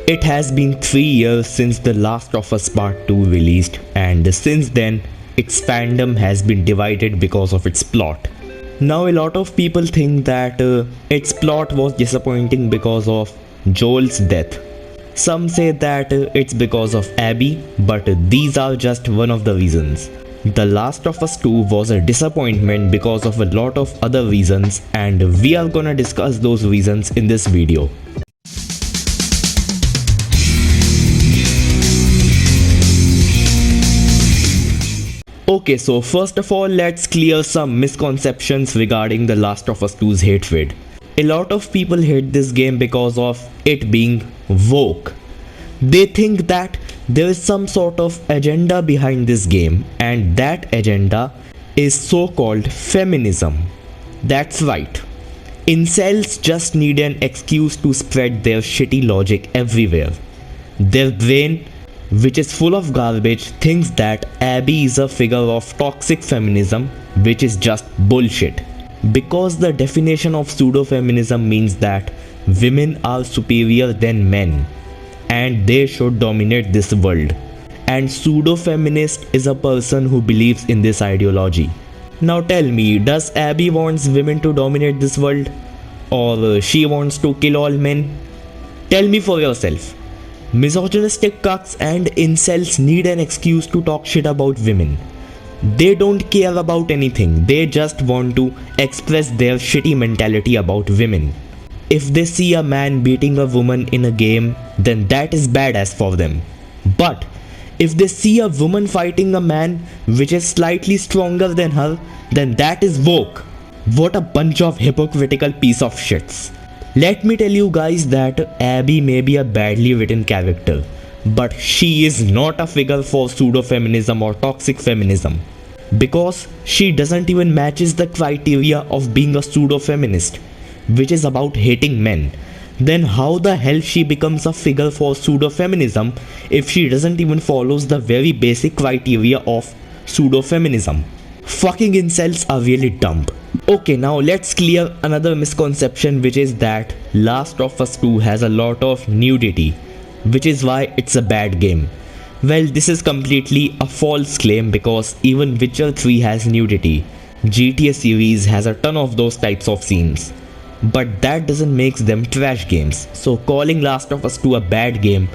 It has been 3 years since The Last of Us Part 2 released, and since then, its fandom has been divided because of its plot. Now, a lot of people think that its plot was disappointing because of Joel's death. Some say that it's because of Abby, but these are just one of the reasons. The Last of Us 2 was a disappointment because of a lot of other reasons, and we are gonna discuss those reasons in this video. Okay, so first of all, let's clear some misconceptions regarding The Last of Us 2's hatred. A lot of people hate this game because of it being woke. They think that there is some sort of agenda behind this game, and that agenda is so-called feminism. That's right. Incels just need an excuse to spread their shitty logic everywhere. Their brain, which is full of garbage, thinks that Abby is a figure of toxic feminism, which is just bullshit. Because the definition of pseudo-feminism means that women are superior than men, and they should dominate this world. And pseudo-feminist is a person who believes in this ideology. Now tell me, does Abby wants women to dominate this world? Or she wants to kill all men? Tell me for yourself. Misogynistic cucks and incels need an excuse to talk shit about women. They don't care about anything, they just want to express their shitty mentality about women. If they see a man beating a woman in a game, then that is badass for them. But if they see a woman fighting a man which is slightly stronger than her, then that is woke. What a bunch of hypocritical piece of shits. Let me tell you guys that Abby may be a badly written character, but she is not a figure for pseudo-feminism or toxic feminism. Because she doesn't even matches the criteria of being a pseudo-feminist, which is about hating men. Then how the hell she becomes a figure for pseudo-feminism if she doesn't even follows the very basic criteria of pseudo-feminism? Fucking incels are really dumb. Okay, now let's clear another misconception, which is that Last of Us 2 has a lot of nudity, which is why it's a bad game. Well, this is completely a false claim because even Witcher 3 has nudity. GTA series has a ton of those types of scenes. But that doesn't make them trash games. So calling Last of Us 2 a bad game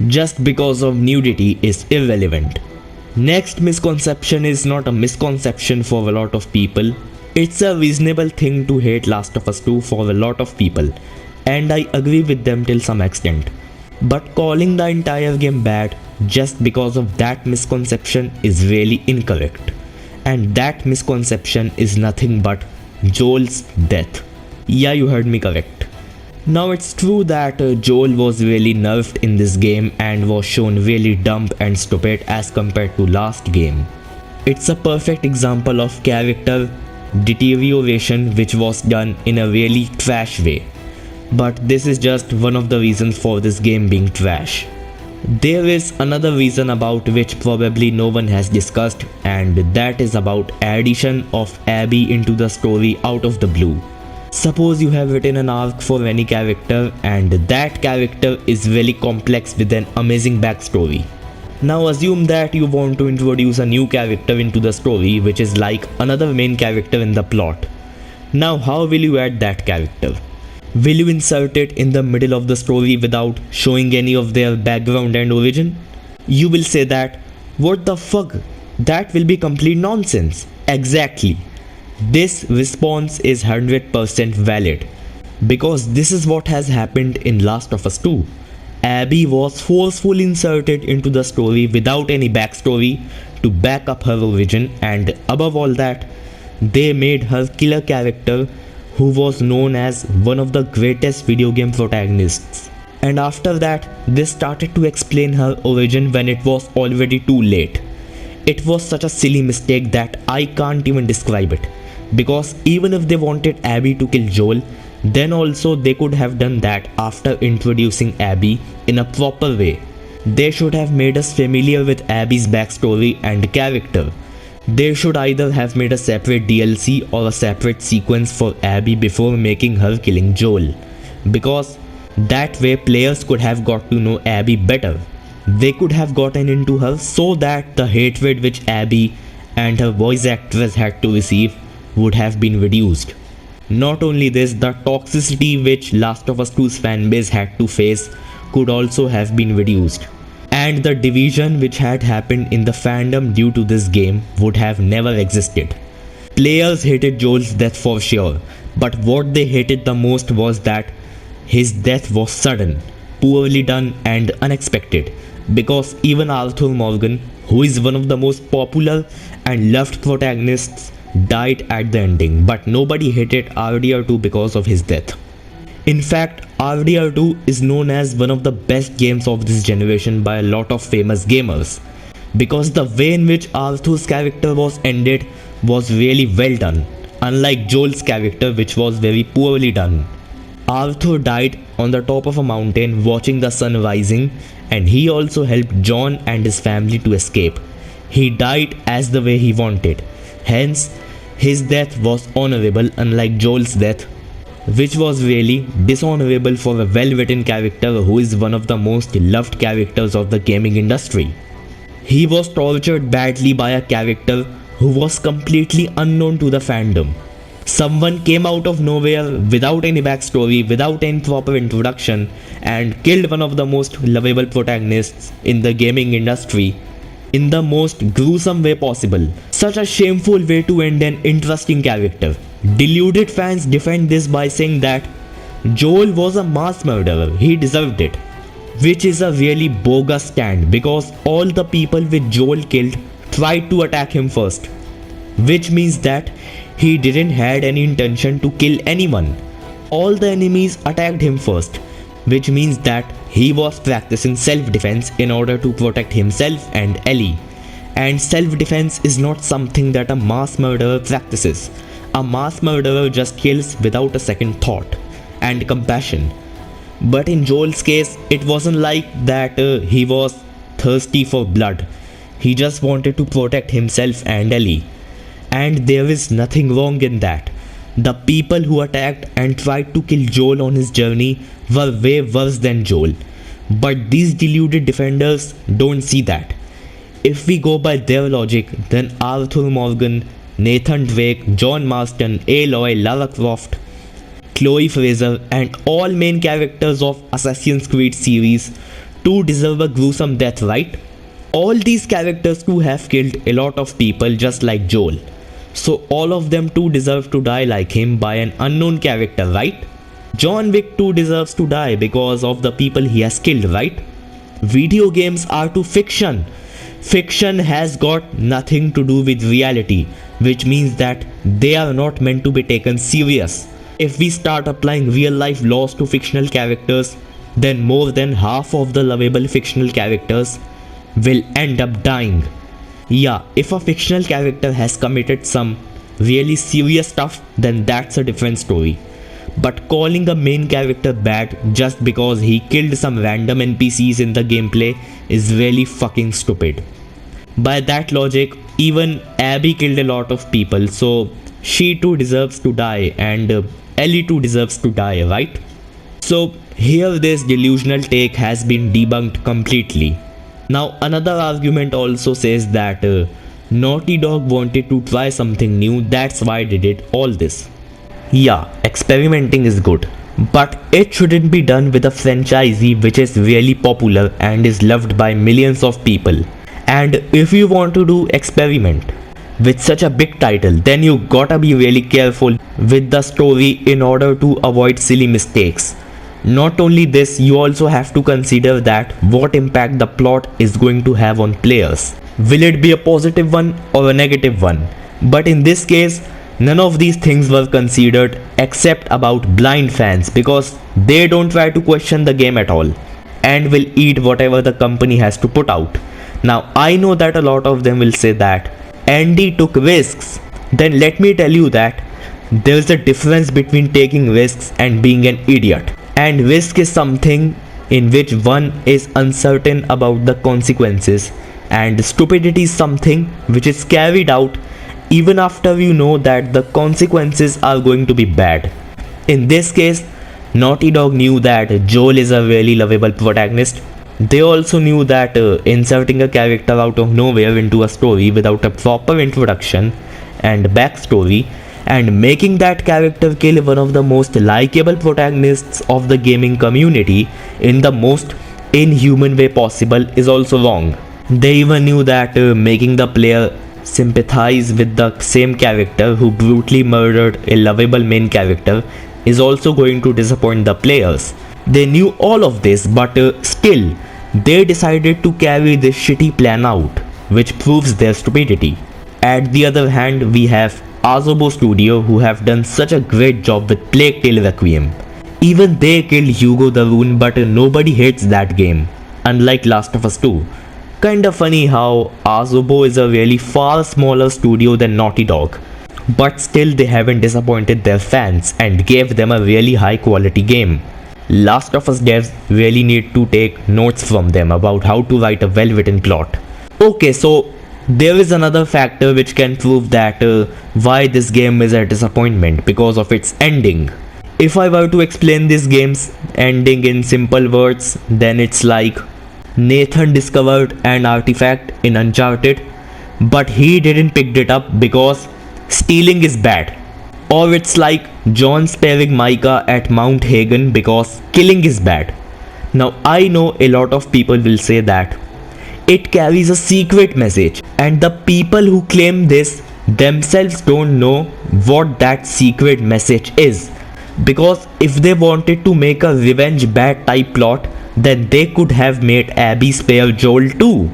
just because of nudity is irrelevant. Next misconception is not a misconception for a lot of people. It's a reasonable thing to hate Last of Us 2 for a lot of people, and I agree with them till some extent. But calling the entire game bad just because of that misconception is really incorrect. And that misconception is nothing but Joel's death. Yeah, you heard me correct. Now it's true that Joel was really nerfed in this game and was shown really dumb and stupid as compared to last game. It's a perfect example of character deterioration which was done in a really trash way. But this is just one of the reasons for this game being trash. There is another reason about which probably no one has discussed, and that is about addition of Abby into the story out of the blue. Suppose you have written an arc for any character and that character is really complex with an amazing backstory. Now assume that you want to introduce a new character into the story which is like another main character in the plot. Now how will you add that character? Will you insert it in the middle of the story without showing any of their background and origin? You will say that, what the fuck? That will be complete nonsense. Exactly. This response is 100% valid. Because this is what has happened in Last of Us 2. Abby was forcefully inserted into the story without any backstory to back up her origin, and above all that, they made her killer character who was known as one of the greatest video game protagonists. And after that, they started to explain her origin when it was already too late. It was such a silly mistake that I can't even describe it. Because even if they wanted Abby to kill Joel, then also they could have done that after introducing Abby in a proper way. They should have made us familiar with Abby's backstory and character. They should either have made a separate DLC or a separate sequence for Abby before making her killing Joel. Because That way players could have got to know Abby better. They could have gotten into her so that the hatred which Abby and her voice actress had to receive would have been reduced. Not only this, the toxicity which Last of Us 2's fanbase had to face could also have been reduced. And the division which had happened in the fandom due to this game would have never existed. Players hated Joel's death for sure, but what they hated the most was that his death was sudden, poorly done and unexpected, because even Arthur Morgan, who is one of the most popular and loved protagonists, died at the ending, but nobody hated RDR2 because of his death. In fact, RDR2 is known as one of the best games of this generation by a lot of famous gamers, because the way in which Arthur's character was ended was really well done, unlike Joel's character which was very poorly done. Arthur died on the top of a mountain watching the sun rising, and he also helped John and his family to escape. He died as the way he wanted. Hence, his death was honorable, unlike Joel's death, which was really dishonorable for a well-written character who is one of the most loved characters of the gaming industry. He was tortured badly by a character who was completely unknown to the fandom. Someone came out of nowhere without any backstory, without any proper introduction, and killed one of the most lovable protagonists in the gaming industry in the most gruesome way possible. Such a shameful way to end an interesting character. Deluded fans defend this by saying that Joel was a mass murderer, he deserved it. Which is a really bogus stand, because all the people which Joel killed tried to attack him first. Which means that he didn't had any intention to kill anyone. All the enemies attacked him first, which means that he was practicing self-defense in order to protect himself and Ellie. And self-defense is not something that a mass murderer practices. A mass murderer just kills without a second thought and compassion. But in Joel's case, it wasn't like that he was thirsty for blood. He just wanted to protect himself and Ellie. And there is nothing wrong in that. The people who attacked and tried to kill Joel on his journey were way worse than Joel. But these deluded defenders don't see that. If we go by their logic, then Arthur Morgan, Nathan Drake, John Marston, Aloy, Lara Croft, Chloe Fraser and all main characters of Assassin's Creed series too deserve a gruesome death, right? All these characters too have killed a lot of people just like Joel. So all of them too deserve to die like him by an unknown character, right? John Wick too deserves to die because of the people he has killed, right? Video games are to fiction. Fiction has got nothing to do with reality, which means that they are not meant to be taken serious. If we start applying real life laws to fictional characters, then more than half of the lovable fictional characters will end up dying. Yeah, if a fictional character has committed some really serious stuff, then that's a different story. But calling a main character bad just because he killed some random NPCs in the gameplay is really fucking stupid. By that logic, even Abby killed a lot of people, so she too deserves to die, and Ellie too deserves to die, right? So here this delusional take has been debunked completely. Now another argument also says that Naughty Dog wanted to try something new, that's why they did all this. Yeah, experimenting is good, but it shouldn't be done with a franchisee which is really popular and is loved by millions of people. And if you want to do experiment with such a big title, then you gotta be really careful with the story in order to avoid silly mistakes. Not only this, you also have to consider that what impact the plot is going to have on players. Will it be a positive one or a negative one? But in this case, none of these things were considered except about blind fans, because they don't try to question the game at all and will eat whatever the company has to put out. Now I know that a lot of them will say that Andy took risks. Then let me tell you that there's a difference between taking risks and being an idiot. And risk is something in which one is uncertain about the consequences, and stupidity is something which is carried out even after you know that the consequences are going to be bad. In this case, Naughty Dog knew that Joel is a really lovable protagonist. They also knew that inserting a character out of nowhere into a story without a proper introduction and backstory and making that character kill one of the most likable protagonists of the gaming community in the most inhuman way possible is also wrong. They even knew that making the player sympathize with the same character who brutally murdered a lovable main character is also going to disappoint the players. They knew all of this, but still, they decided to carry this shitty plan out, which proves their stupidity. At the other hand, we have Asobo Studio, who have done such a great job with Plague Tale Requiem. Even they killed Hugo the Rune, but nobody hates that game, unlike Last of Us 2. Kinda funny how Asobo is a really far smaller studio than Naughty Dog, but still they haven't disappointed their fans and gave them a really high quality game. Last of Us devs really need to take notes from them about how to write a well written plot. Okay, so there is another factor which can prove that why this game is a disappointment because of its ending. If I were to explain this game's ending in simple words, then it's like Nathan discovered an artifact in Uncharted, but he didn't pick it up because stealing is bad. Or it's like John sparing Micah at Mount Hagen because killing is bad. Now I know a lot of people will say that it carries a secret message, and the people who claim this themselves don't know what that secret message is. Because if they wanted to make a revenge bad type plot, then they could have made Abby spare Joel too.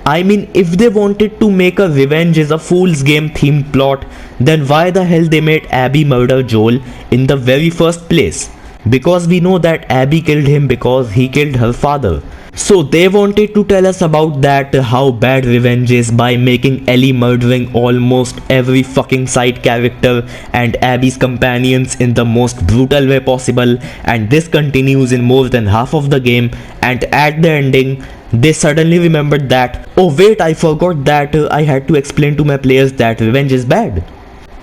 I mean, if they wanted to make a revenge is a fool's game themed plot, then why the hell they made Abby murder Joel in the very first place? Because we know that Abby killed him because he killed her father. So they wanted to tell us about that how bad revenge is by making Ellie murdering almost every fucking side character and Abby's companions in the most brutal way possible, and this continues in more than half of the game, and at the ending they suddenly remembered that, oh wait, I forgot that I had to explain to my players that revenge is bad.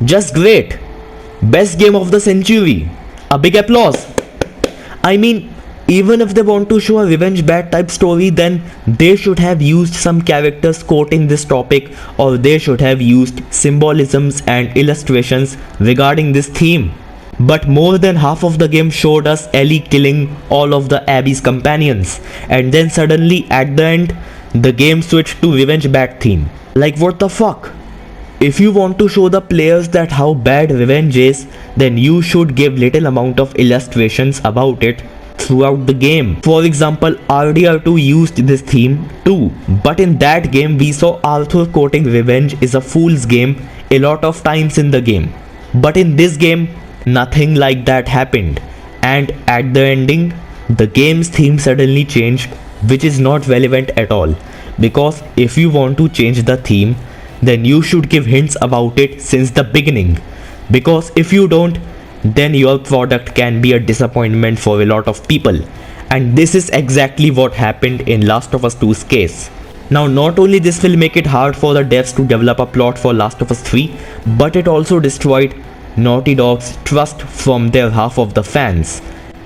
Just great. Best game of the century. A big applause. I mean, even if they want to show a revenge bad type story, then they should have used some characters quoting this topic, or they should have used symbolisms and illustrations regarding this theme. But more than half of the game showed us Ellie killing all of the Abby's companions, and then suddenly at the end the game switched to revenge bad theme. Like, what the fuck? If you want to show the players that how bad revenge is, then you should give little amount of illustrations about it throughout the game. For example, RDR2 used this theme too, but in that game we saw Arthur quoting revenge is a fool's game a lot of times in the game. But in this game, nothing like that happened, and at the ending, the game's theme suddenly changed, which is not relevant at all, because if you want to change the theme, then you should give hints about it since the beginning, because if you don't, then your product can be a disappointment for a lot of people, and this is exactly what happened in Last of Us 2's case. Now, not only this will make it hard for the devs to develop a plot for Last of Us 3, but it also destroyed Naughty Dog's trust from their half of the fans.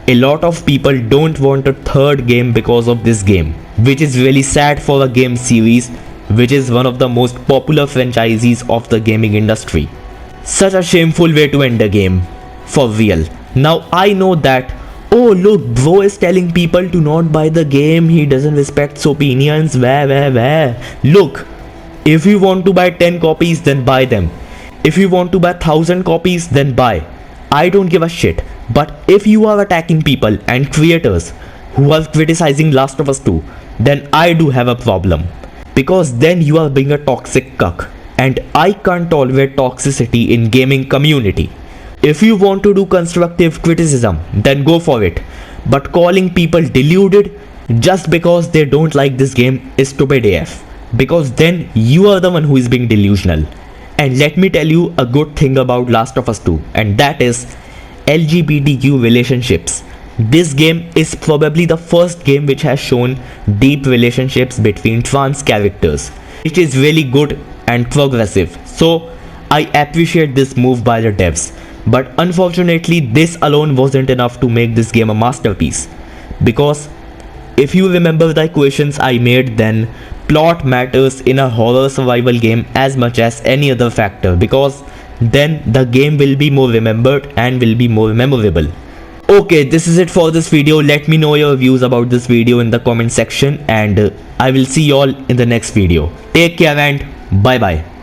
A lot of people don't want a third game because of this game, which is really sad for a game series which is one of the most popular franchises of the gaming industry. Such a shameful way to end a game. For real. Now I know that, oh look, bro is telling people to not buy the game, he doesn't respect opinions, where. Look, if you want to buy 10 copies, then buy them. If you want to buy 1000 copies, then buy. I don't give a shit. But if you are attacking people and creators who are criticizing Last of Us 2, then I do have a problem. Because then you are being a toxic cuck, and I can't tolerate toxicity in gaming community. If you want to do constructive criticism, then go for it. But calling people deluded just because they don't like this game is stupid AF. Because then you are the one who is being delusional. And let me tell you a good thing about Last of Us 2, and that is LGBTQ relationships. This game is probably the first game which has shown deep relationships between trans characters. It is really good and progressive. So I appreciate this move by the devs. But unfortunately, this alone wasn't enough to make this game a masterpiece. Because if you remember the equations I made, then plot matters in a horror survival game as much as any other factor, because then the game will be more remembered and will be more memorable. Okay, this is it for this video. Let me know your views about this video in the comment section, and I will see you all in the next video. Take care and bye bye.